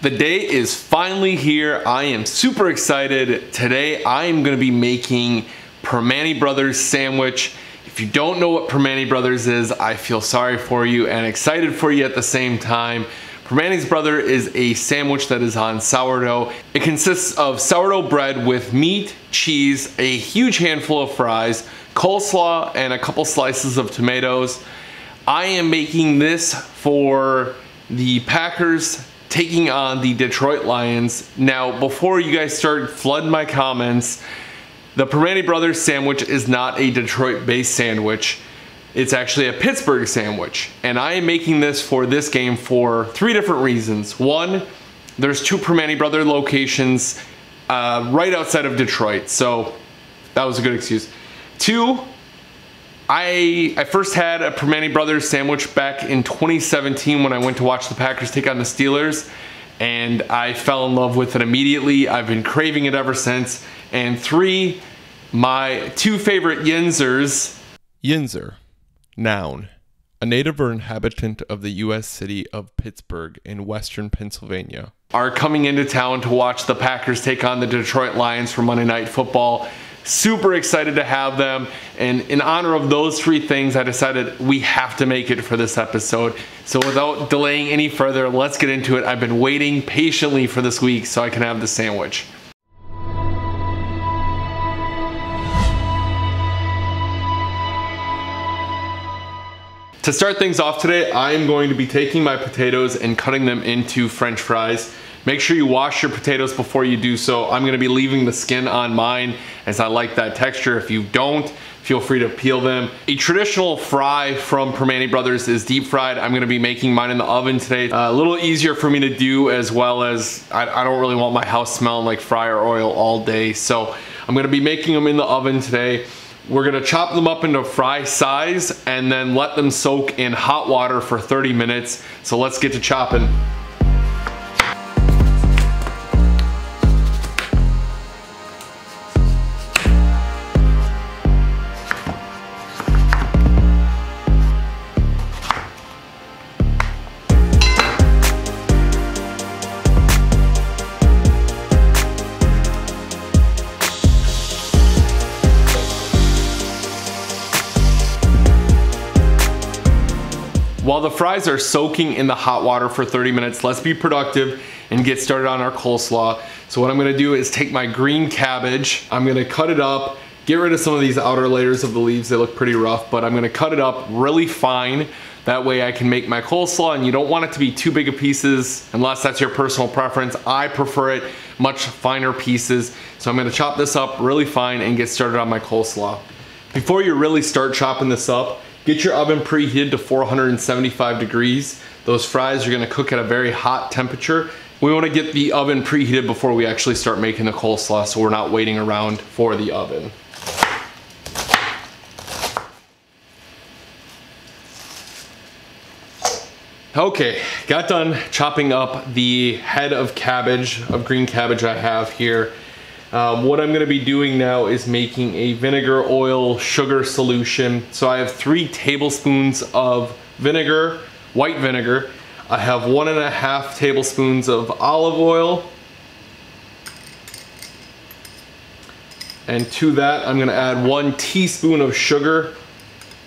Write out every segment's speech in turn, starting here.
The day is finally here. I am super excited. Today I am going to be making Primanti Brothers sandwich. If you don't know what Primanti Brothers is, I feel sorry for you and excited for you at the same time. Primanti Brothers is a sandwich that is on sourdough. It consists of sourdough bread with meat, cheese, a huge handful of fries, coleslaw, and a couple slices of tomatoes. I am making this for the Packers taking on the Detroit Lions. Now, before you guys start flooding my comments, the Primanti Brothers sandwich is not a Detroit-based sandwich. It's actually a Pittsburgh sandwich. And I am making this for this game for 3 different reasons. One, there's 2 Primanti Brothers locations right outside of Detroit, so that was a good excuse. 2, I first had a Primanti Brothers sandwich back in 2017 when I went to watch the Packers take on the Steelers, and I fell in love with it immediately. I've been craving it ever since. And 3, my 2 favorite Yinzers. Yinzer, noun, a native or inhabitant of the U.S. city of Pittsburgh in western Pennsylvania, Are coming into town to watch the Packers take on the Detroit Lions for Monday Night Football. Super excited to have them, and in honor of those 3 things, I decided we have to make it for this episode. So without delaying any further, let's get into it. I've been waiting patiently for this week so I can have the sandwich. To start things off today, I am going to be taking my potatoes and cutting them into French fries. Make sure you wash your potatoes before you do so. I'm going to be leaving the skin on mine as I like that texture. If you don't, feel free to peel them. A traditional fry from Primanti Brothers is deep fried. I'm going to be making mine in the oven today. A little easier for me to do, as well as I don't really want my house smelling like fryer oil all day. So I'm going to be making them in the oven today. We're gonna chop them up into fry size and then let them soak in hot water for 30 minutes. So let's get to chopping. While the fries are soaking in the hot water for 30 minutes, let's be productive and get started on our coleslaw. So what I'm gonna do is take my green cabbage, I'm gonna cut it up, get rid of some of these outer layers of the leaves, they look pretty rough, but I'm gonna cut it up really fine. That way I can make my coleslaw, and you don't want it to be too big of pieces unless that's your personal preference. I prefer it much finer pieces. So I'm gonna chop this up really fine and get started on my coleslaw. Before you really start chopping this up, get your oven preheated to 475 degrees. Those fries are gonna cook at a very hot temperature. We wanna get the oven preheated before we actually start making the coleslaw, so we're not waiting around for the oven. Okay, got done chopping up the head of cabbage, of green cabbage I have here. What I'm gonna be doing now is making a vinegar, oil, sugar solution. So I have 3 tablespoons of vinegar, white vinegar. I have 1.5 tablespoons of olive oil. And to that, I'm gonna add 1 teaspoon of sugar.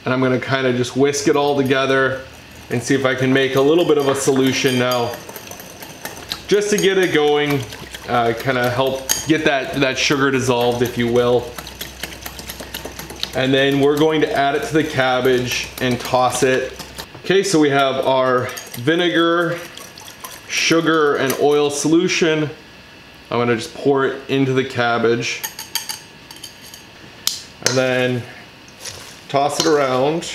And I'm gonna kind of just whisk it all together and see if I can make a little bit of a solution now. Just to get it going, kind of help get that sugar dissolved, if you will. And then we're going to add it to the cabbage and toss it. Okay, so we have our vinegar, sugar, and oil solution. I'm gonna just pour it into the cabbage. And then toss it around.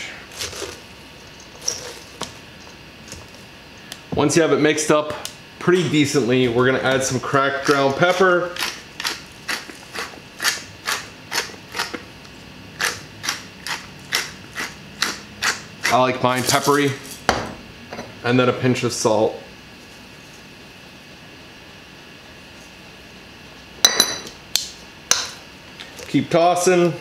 Once you have it mixed up pretty decently, we're gonna add some cracked ground pepper. I like mine peppery. And then a pinch of salt. Keep tossing.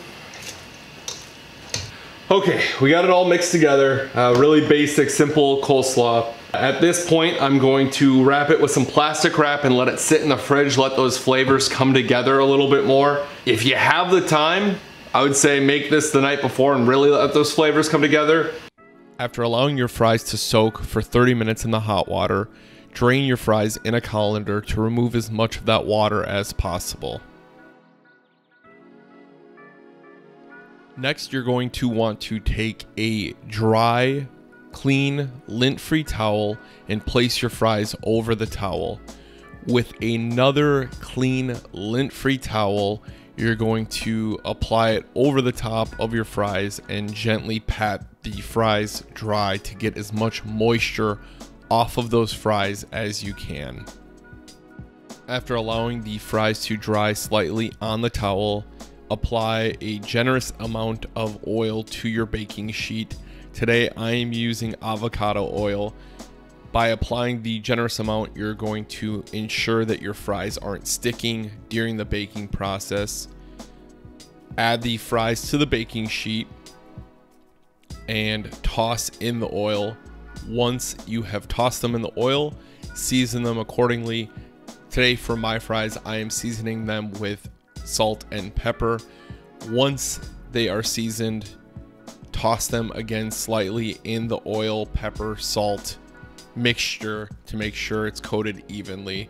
Okay, we got it all mixed together. Really basic, simple coleslaw. At this point, I'm going to wrap it with some plastic wrap and let it sit in the fridge, let those flavors come together a little bit more. If you have the time, I would say make this the night before and really let those flavors come together. After allowing your fries to soak for 30 minutes in the hot water, drain your fries in a colander to remove as much of that water as possible. Next, you're going to want to take a dry, clean, lint-free towel and place your fries over the towel. With another clean, lint-free towel, you're going to apply it over the top of your fries and gently pat the fries dry to get as much moisture off of those fries as you can. After allowing the fries to dry slightly on the towel, apply a generous amount of oil to your baking sheet. Today I am using avocado oil. By applying the generous amount, you're going to ensure that your fries aren't sticking during the baking process. Add the fries to the baking sheet and toss in the oil. Once you have tossed them in the oil, season them accordingly. Today for my fries, I am seasoning them with salt and pepper. Once they are seasoned, toss them again slightly in the oil, pepper, salt mixture to make sure it's coated evenly.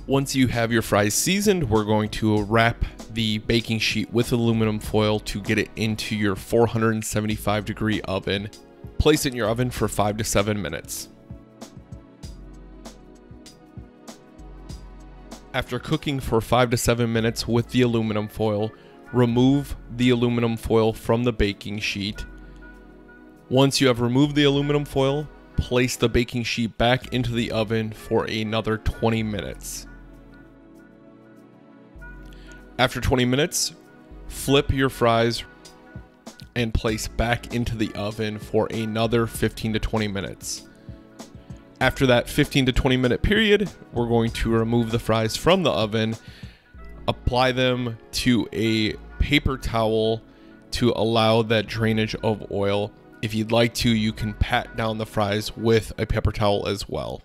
Once you have your fries seasoned, we're going to wrap the baking sheet with aluminum foil to get it into your 475-degree oven. Place it in your oven for 5 to 7 minutes. After cooking for 5 to 7 minutes with the aluminum foil, remove the aluminum foil from the baking sheet. Once you have removed the aluminum foil, place the baking sheet back into the oven for another 20 minutes. After 20 minutes, flip your fries and place back into the oven for another 15 to 20 minutes. After that 15 to 20 minute period, we're going to remove the fries from the oven, apply them to a paper towel to allow that drainage of oil. If you'd like to, you can pat down the fries with a paper towel as well.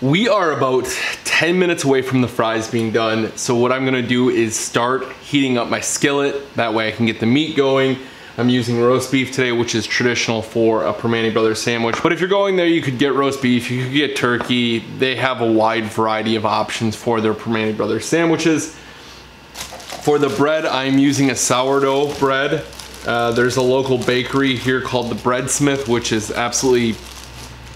We are about 10 minutes away from the fries being done, so what I'm gonna do is start heating up my skillet. That way I can get the meat going. I'm using roast beef today, which is traditional for a Primanti Brothers sandwich. But if you're going there, you could get roast beef, you could get turkey. They have a wide variety of options for their Primanti Brothers sandwiches. For the bread, I'm using a sourdough bread. There's a local bakery here called the Breadsmith, which is absolutely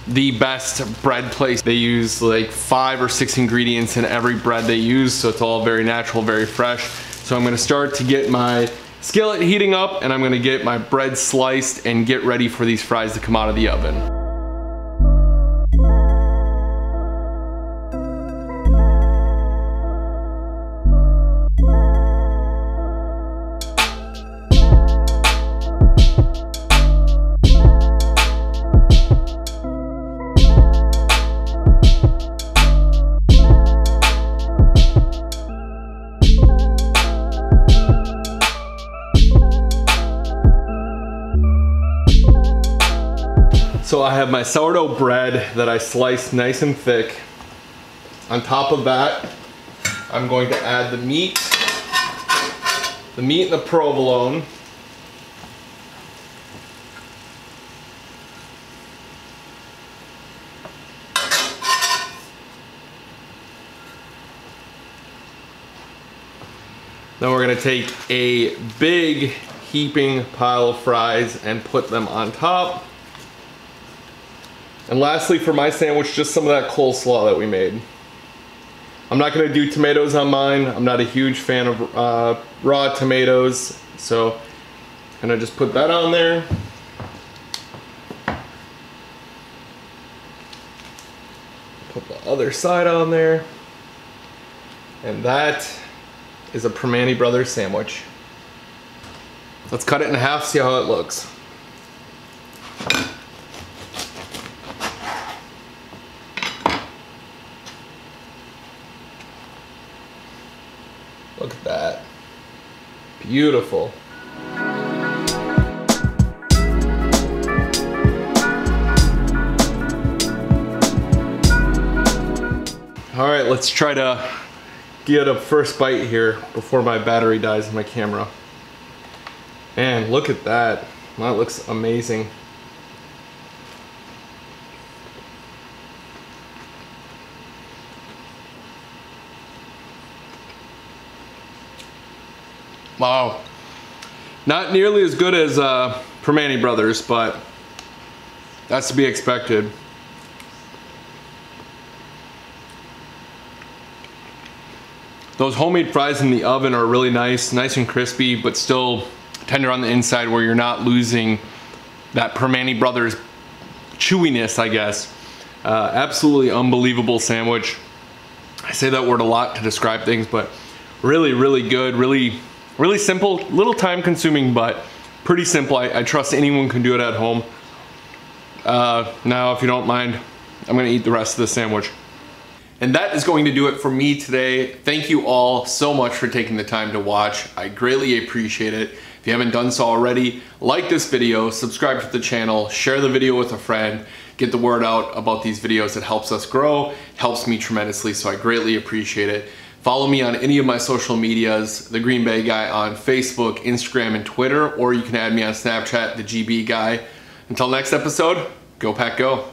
the best bread place. They use like 5 or 6 ingredients in every bread they use, so it's all very natural, very fresh. So I'm gonna start to get my skillet heating up, and I'm gonna get my bread sliced and get ready for these fries to come out of the oven. So I have my sourdough bread that I sliced nice and thick. On top of that, I'm going to add the meat and the provolone. Then we're gonna take a big heaping pile of fries and put them on top. And lastly, for my sandwich, just some of that coleslaw that we made. I'm not gonna do tomatoes on mine. I'm not a huge fan of raw tomatoes, so I'm gonna just put that on there. Put the other side on there. And that is a Primanti Brothers sandwich. Let's cut it in half, see how it looks. Look at that. Beautiful. All right, let's try to get a first bite here before my battery dies in my camera. Man, look at that. That looks amazing. Wow. Not nearly as good as Primanti Brothers, but that's to be expected. Those homemade fries in the oven are really nice and crispy, but still tender on the inside where you're not losing that Primanti Brothers chewiness, I guess. Absolutely unbelievable sandwich. I say that word a lot to describe things, but really, really good, really simple, little time consuming, but pretty simple. I trust anyone can do it at home. Now, if you don't mind, I'm gonna eat the rest of the sandwich. And that is going to do it for me today. Thank you all so much for taking the time to watch. I greatly appreciate it. If you haven't done so already, like this video, subscribe to the channel, share the video with a friend, get the word out about these videos. It helps us grow, helps me tremendously, so I greatly appreciate it. Follow me on any of my social medias, The Green Bay Guy on Facebook, Instagram, and Twitter, or you can add me on Snapchat, The GB Guy. Until next episode, go Pack Go.